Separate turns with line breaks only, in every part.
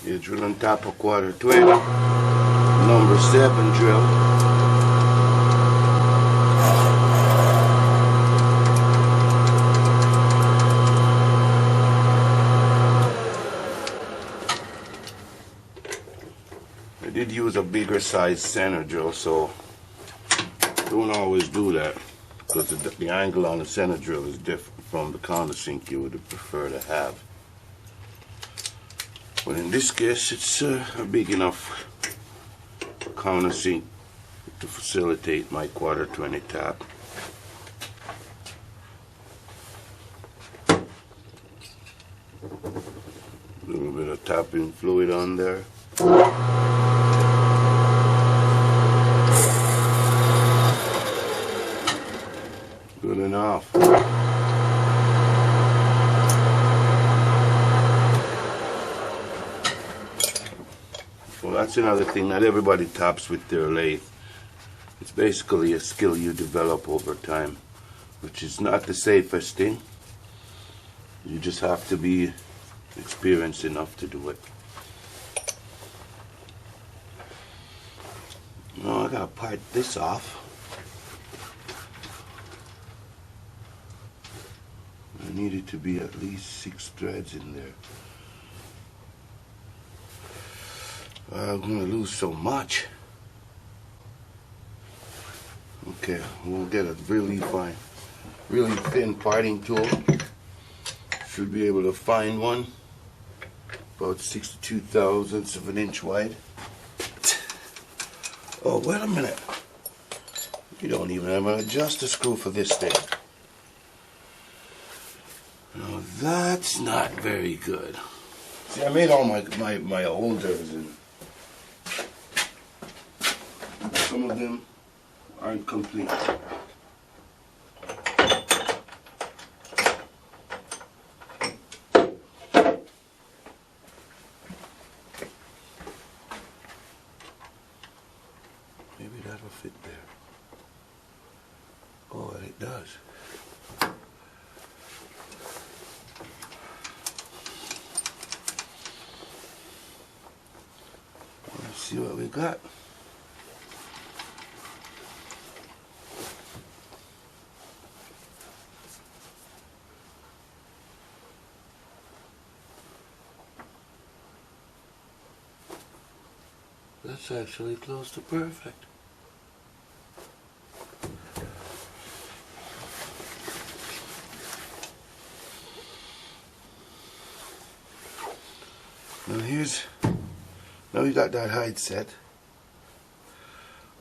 You drill on top of quarter 20, number 7 drill. I did use a bigger size center drill, so don't always do that because the angle on the center drill is different from the countersink you would prefer to have. But in this case, it's a big enough countersink to facilitate my quarter 20 tap. A little bit of tapping fluid on there. Good enough. Well, that's another thing. Not everybody taps with their lathe. It's basically a skill you develop over time, which is not the safest thing. You just have to be experienced enough to do it. Now I gotta part this off. I needed to be at least 6 threads in there. I'm going to lose so much. Okay, we'll get a really fine, really thin parting tool. Should be able to find one about 62 thousandths of an inch wide. Oh, wait a minute. You don't even have an adjuster screw for this thing. Now that's not very good. See, I made all my holders, and some of them aren't complete. Maybe that'll fit there. Oh, and it does. Let's see what we got. That's actually close to perfect. Now we got that height set.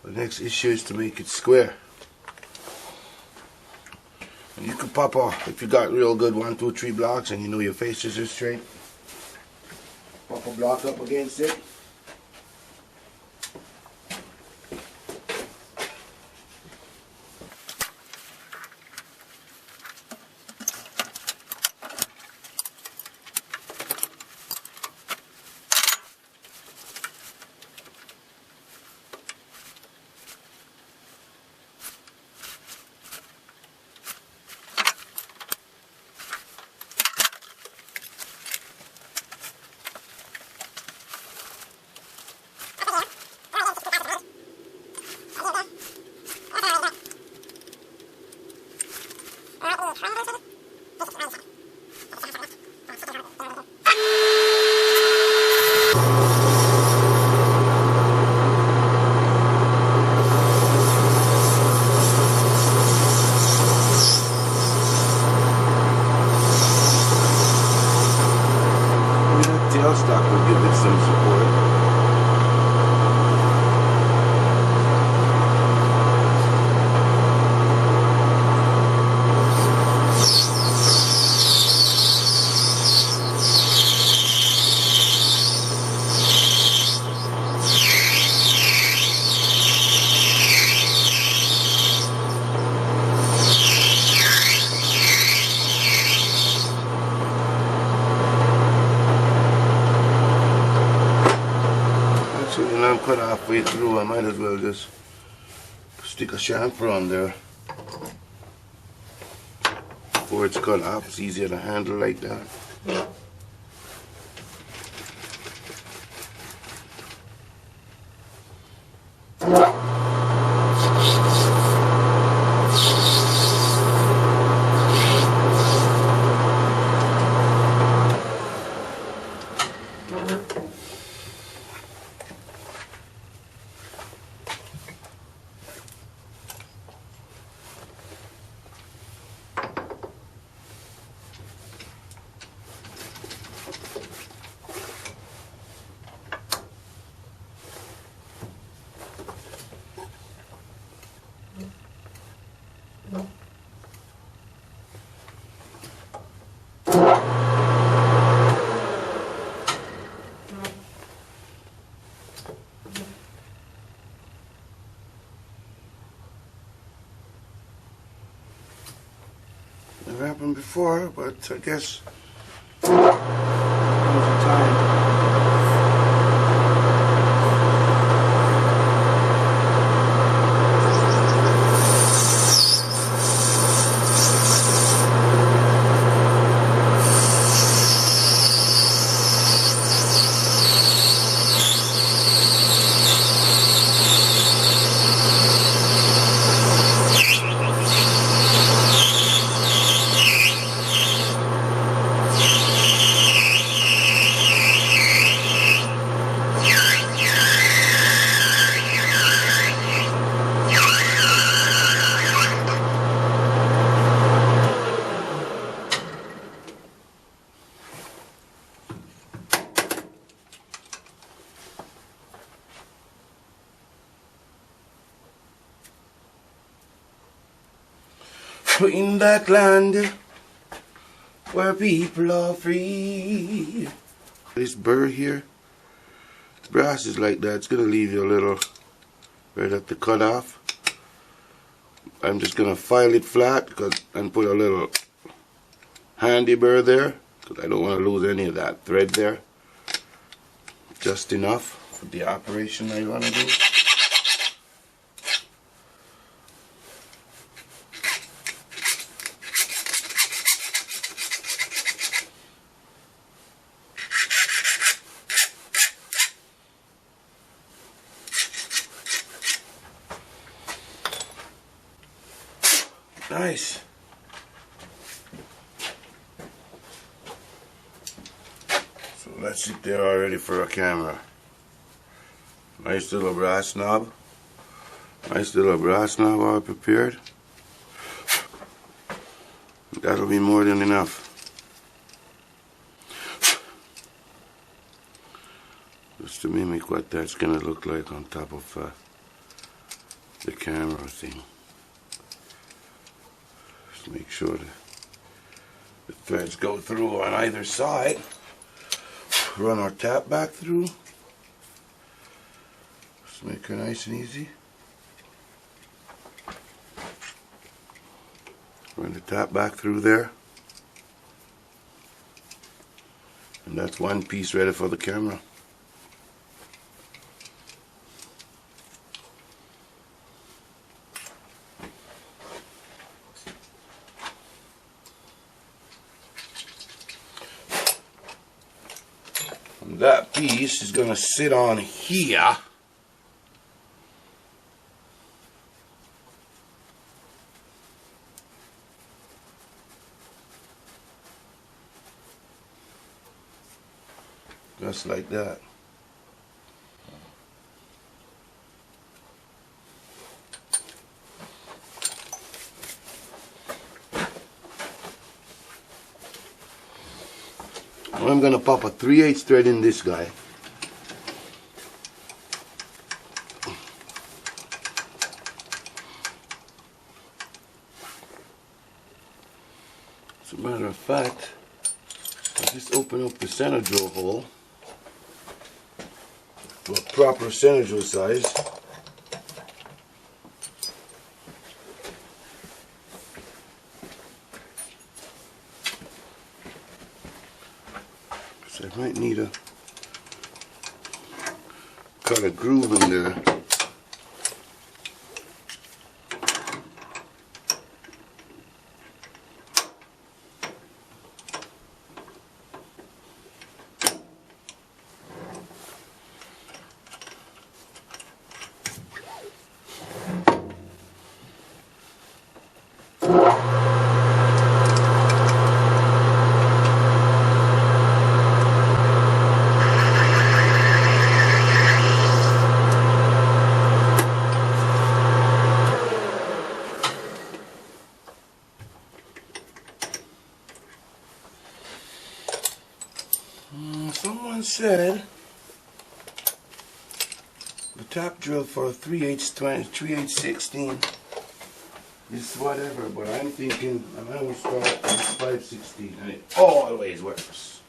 The next issue is to make it square. And you can pop off, if you got real good 1, 2, 3 blocks and you know your faces are straight, pop a block up against it. Tailstock will give it some support. When I'm cut halfway through, I might as well just stick a chamfer on there before it's cut off. It's easier to handle like that. Never happened before, but I guess there was a time. In that land where people are free. This burr here, the brass is like that. It's gonna leave you a little right at the cutoff. I'm just gonna file it flat and put a little handy burr there because I don't want to lose any of that thread there. Just enough for the operation I want to do. Nice. So that's it there already for a camera. Nice little brass knob. Nice little brass knob all prepared. That'll be more than enough. Just to mimic what that's gonna look like on top of the camera thing. Make sure the threads go through on either side. Run our tap back through. Just make her nice and easy. Run the tap back through there. And that's one piece ready for the camera. That piece is going to sit on here. Just like that. I'm going to pop a 3/8 thread in this guy. As a matter of fact, I just open up the center drill hole to a proper center drill size. So I might need to cut a groove in there. Someone said the top drill for a 3/8 16 it's whatever, but I'm thinking I might will start at 5/16 and it always works.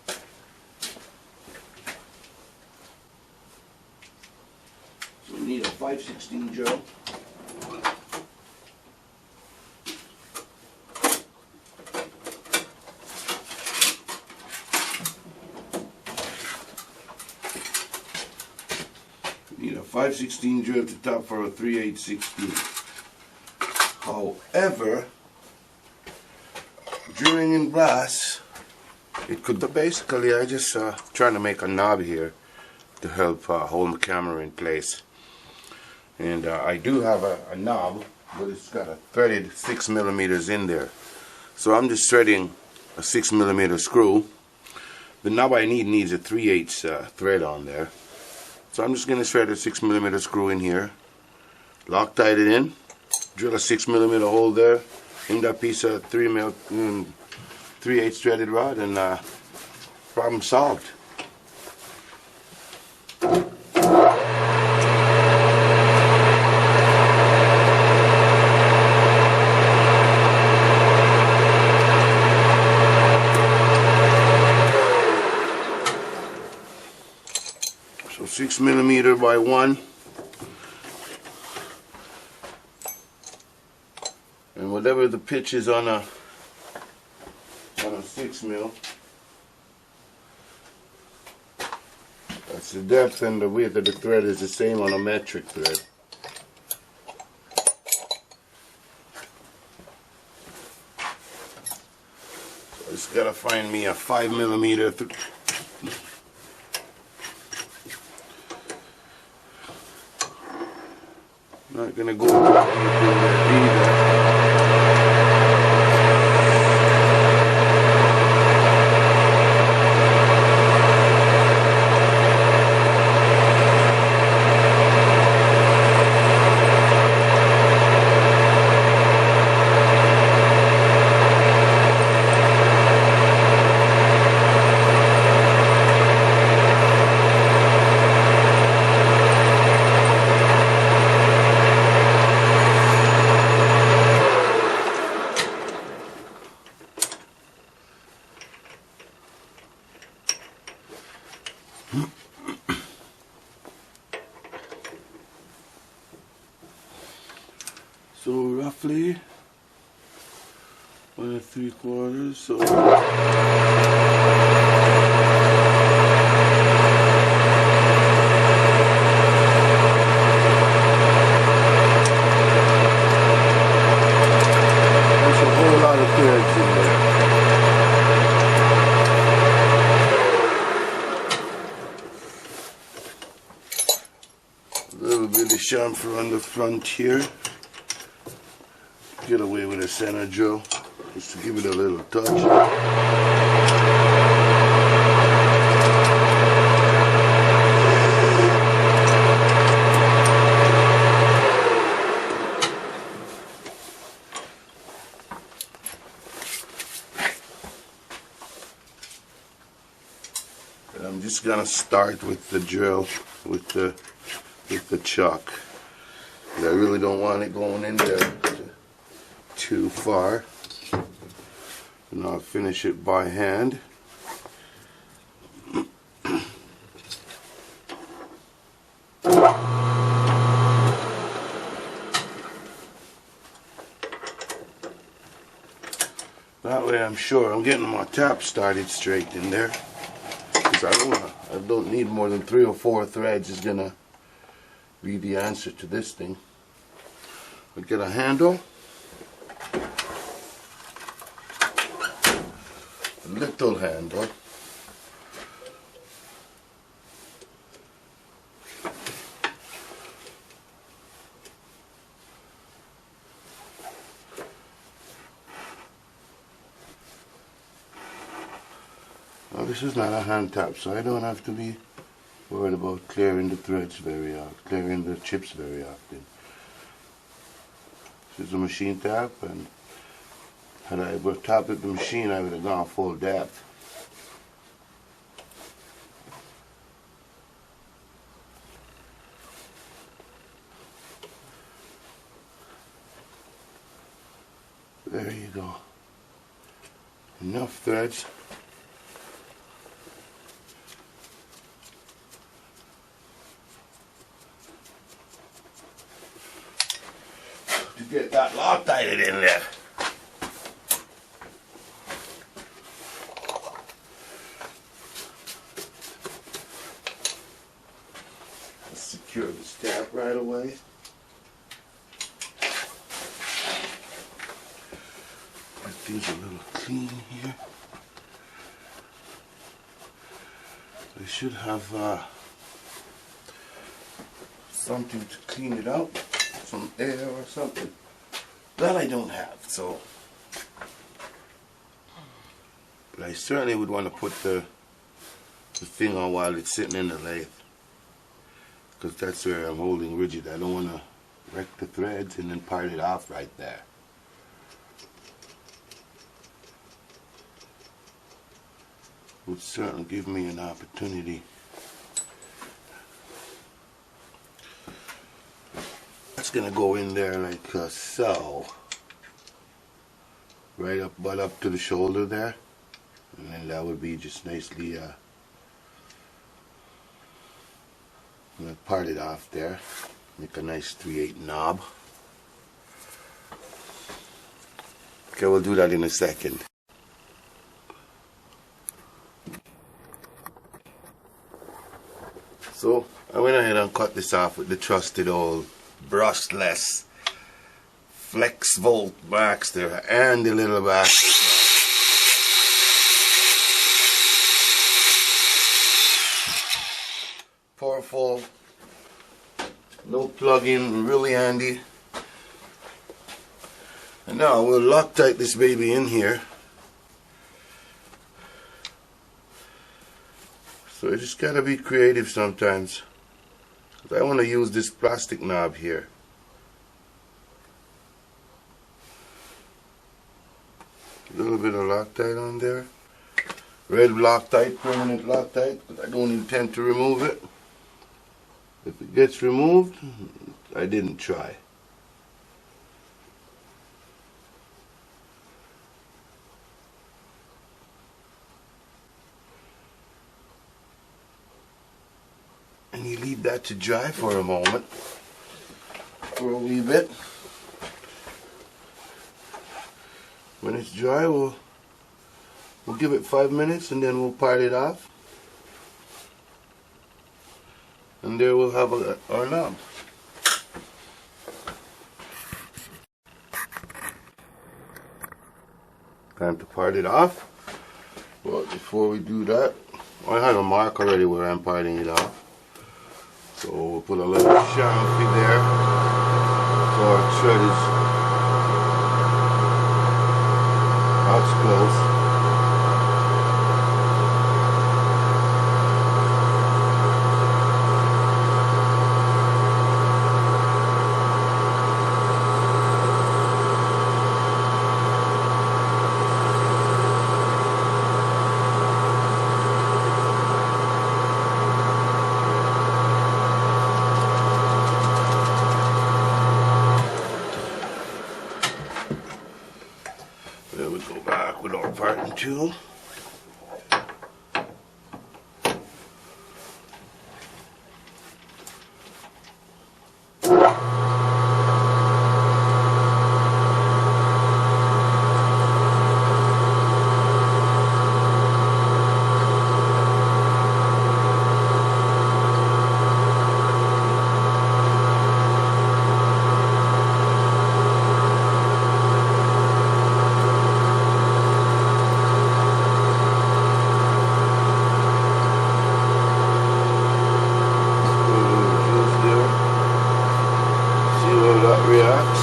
So we need a 5/16 drill. We need a 5/16 drill to top for a 3/8/16. However, drilling in brass, it could basically, I just trying to make a knob here to help hold the camera in place. And I do have a knob, but it's got a threaded 6mm in there. So I'm just threading a 6mm screw. The knob I need needs a 3/8 thread on there. So I'm just going to thread a 6mm screw in here, Loctite it in, drill a 6mm hole there in that piece of 3/8 threaded rod, and problem solved. So 6mm by 1. And whatever the pitch is on a 6mm, that's the depth, and the width of the thread is the same on a metric thread. So I just gotta find me a 5mm. Not gonna go either. So roughly 1 3/4. So there's a whole lot of threads in there. A little bit of chamfer on the front here. Get away with a center drill just to give it a little touch. And I'm just gonna start with the drill, with the chuck. I really don't want it going in there too far, and I'll finish it by hand. That way I'm sure I'm getting my tap started straight in there, because I don't need more than 3 or 4 threads is gonna be the answer to this thing. I get a handle, a little handle, well, this is not a hand tap, so I don't have to be worried about clearing the threads very often, clearing the chips very often. This is a machine tap, and had I ever tapped the machine, I would have gone full depth. go. Enough threads. To get that Loctite in there. Let's secure the stamp right away. Get these a little clean here. They should have something to clean it out, some air or something. That I don't have, so. But I certainly would want to put the thing on while it's sitting in the lathe, because that's where I'm holding rigid. I don't want to wreck the threads and then part it off right there. Would certainly give me an opportunity. That's gonna go in there like so, right up, butt up to the shoulder there, and then that would be just nicely I'm gonna part it off there, make a nice 3/8 knob. Okay, we'll do that in a second. So I went ahead and cut this off with the trusted old brushless flex volt Baxter and the little back. Powerful, no plug-in, really handy. And now we'll Loctite this baby in here. So you just gotta be creative sometimes. I want to use this plastic knob here. A little bit of Loctite on there. Red Loctite, permanent Loctite, but I don't intend to remove it. If it gets removed, I didn't try. And you leave that to dry for a moment, for a wee bit. When it's dry, we'll give it 5 minutes and then we'll part it off. And there we'll have our knob. Time to part it off. But before we do that, I have a mark already where I'm parting it off. So we'll put a little chamfer there so our thread is out close. Then we go back with our parting tool. Reacts.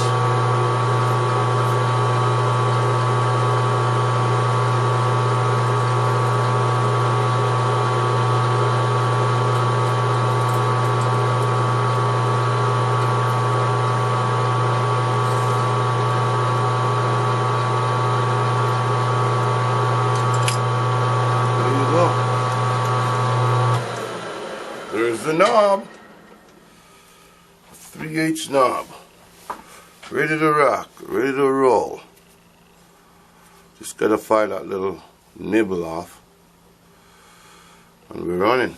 There you go. There's the knob. 3/8 knob. Ready to rock, ready to roll. Just gotta file that little nibble off, and we're running.